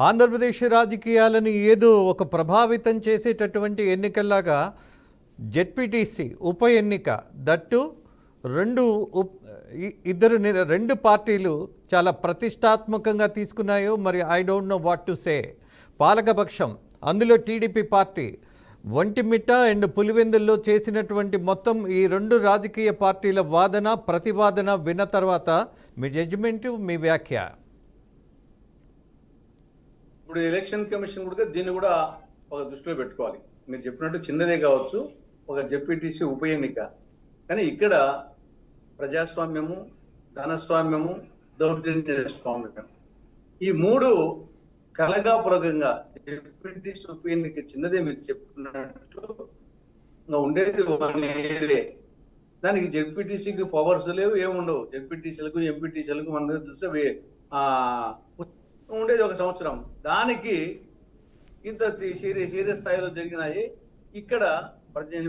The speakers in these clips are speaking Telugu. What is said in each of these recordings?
ఆంధ్రప్రదేశ్ రాజకీయాలను ఏదో ఒక ప్రభావితం చేసేటటువంటి ఎన్నికల్లాగా జెడ్పీటీసీ ఉప ఎన్నిక దట్టు రెండు పార్టీలు చాలా ప్రతిష్టాత్మకంగా తీసుకున్నాయో మరి I don't know what to say. పాలకపక్షం అందులో టీడీపీ పార్టీ ఒంటిమిట్ట అండ్ పులివెందుల్లో చేసినటువంటి మొత్తం ఈ రెండు రాజకీయ పార్టీల వాదన ప్రతివాదన విన్న తర్వాత మీ జడ్జిమెంటు, మీ వ్యాఖ్య. ఇప్పుడు ఎలక్షన్ కమిషన్ కూడా దీన్ని కూడా ఒక దృష్టిలో పెట్టుకోవాలి. మీరు చెప్పినట్టు చిన్నదే కావచ్చు, ఒక జెడ్పీటీసీ ఉప ఎన్నిక, కానీ ఇక్కడ ప్రజాస్వామ్యము, ధనస్వామ్యము, దౌర్జన్యస్వామ్యం ఈ మూడు కలగాపురకంగా జెడ్పీటీసీ ఉప ఎన్నిక చిన్నదే మీరు చెప్పినట్టు ఉండేది ఏరియా. దానికి జెడ్పీటీసీకి పవర్స్ లేవు, ఏముండవు. జెడ్పీటీసీలకు ఎంపీటీసీలకు మన దగ్గర చూస్తే ఉండేది ఒక సంవత్సరం. దానికి ఇంత సీరియస్ స్థాయిలో జరిగినాయి. ఇక్కడ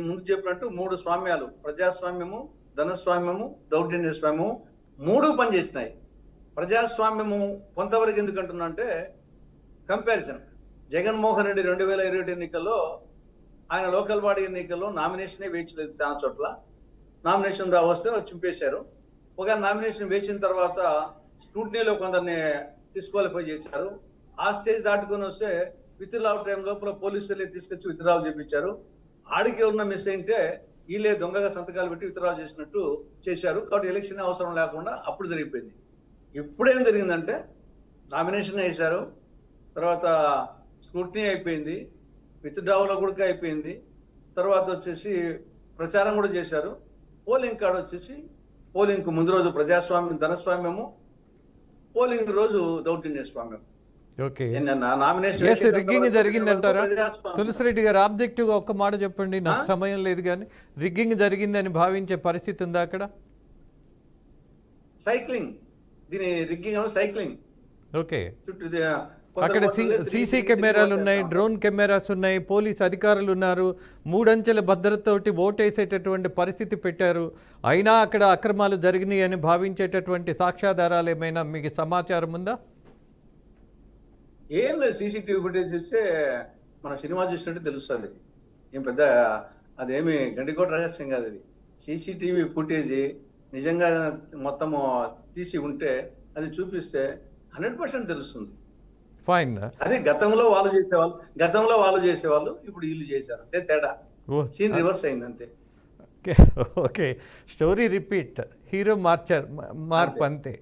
ముందు చెప్పినట్టు మూడు స్వామ్యాలు, ప్రజాస్వామ్యము, ధనస్వామ్యము, దౌర్జన్య స్వామ్యము మూడు పనిచేసినాయి. ప్రజాస్వామ్యము కొంతవరకు ఎందుకంటున్నా అంటే కంపారిజన్. జగన్మోహన్ రెడ్డి 2021 ఎన్నికల్లో ఆయన లోకల్ బాడీ ఎన్నికల్లో నామినేషనే వేయలేదు. చాలా చోట్ల నామినేషన్ వస్తే చింపేశారు. ఒక నామినేషన్ వేసిన తర్వాత స్క్రూటినీలో కొందరిని డిస్క్వాలిఫై చేశారు. ఆ స్టేజ్ దాటుకొని వస్తే విత్డ్రాల్ టైం లోపల పోలీసులు తీసుకొచ్చి విత్డ్రాల్ చేయించారు. ఆడికి ఎవరన్నా మిస్ అయితే వీళ్ళే దొంగగా సంతకాలు పెట్టి విత్డ్రాల్ చేసినట్టు చేశారు. కాబట్టి ఎలక్షన్ అవసరం లేకుండా అప్పుడు జరిగిపోయింది. ఇప్పుడేం జరిగిందంటే నామినేషన్ వేశారు, తర్వాత స్క్రూటినీ అయిపోయింది, విత్డ్రావల్ కూడా అయిపోయింది, తర్వాత వచ్చేసి ప్రచారం కూడా చేశారు. పోలింగ్ కార్డు వచ్చేసి పోలింగ్ ముందు రోజు ప్రజాస్వామ్యం, ధనస్వామ్యము, పోలింగ్ రోజు దౌర్జన్య స్వామ్యం. రిగ్గింగ్ జరిగిందంటారా తులసిరెడ్డి గారు? ఆబ్జెక్టివ్గా ఒక్క మాట చెప్పండి, నాకు సమయం లేదు. కానీ రిగ్గింగ్ జరిగిందని భావించే పరిస్థితి ఉందా అక్కడ? సైక్లింగ్, దీని రిగ్గింగ్ సైక్లింగ్. ఓకే, అక్కడ సీసీ కెమెరాలు ఉన్నాయి, డ్రోన్ కెమెరాస్ ఉన్నాయి, పోలీస్ అధికారులు ఉన్నారు, 3 అంచెల భద్రతతోటి ఓటేసేటటువంటి పరిస్థితి పెట్టారు. అయినా అక్కడ అక్రమాలు జరిగినాయి అని భావించేటటువంటి సాక్ష్యాధారాలు ఏమైనా మీకు సమాచారం ఉందా? ఏం లేదు, సీసీటీవీ ఫుటేజ్ చూస్తే మన సినిమా చూసినట్టు తెలుస్తుంది. ఏం పెద్ద అదేమి గండికోట రహస్యం కాదు. అది సీసీటీవీ ఫుటేజ్ నిజంగా మొత్తము తీసి ఉంటే అది చూపిస్తే 100% తెలుస్తుంది. ఫైన్. అదే గతంలో వాళ్ళు చేసేవాళ్ళు ఇప్పుడు వీళ్ళు చేశారు, అంటే తేడా సీన్ రివర్స్ అయింది అంతే. ఓకే, స్టోరీ రిపీట్, హీరో మార్పు అంతే.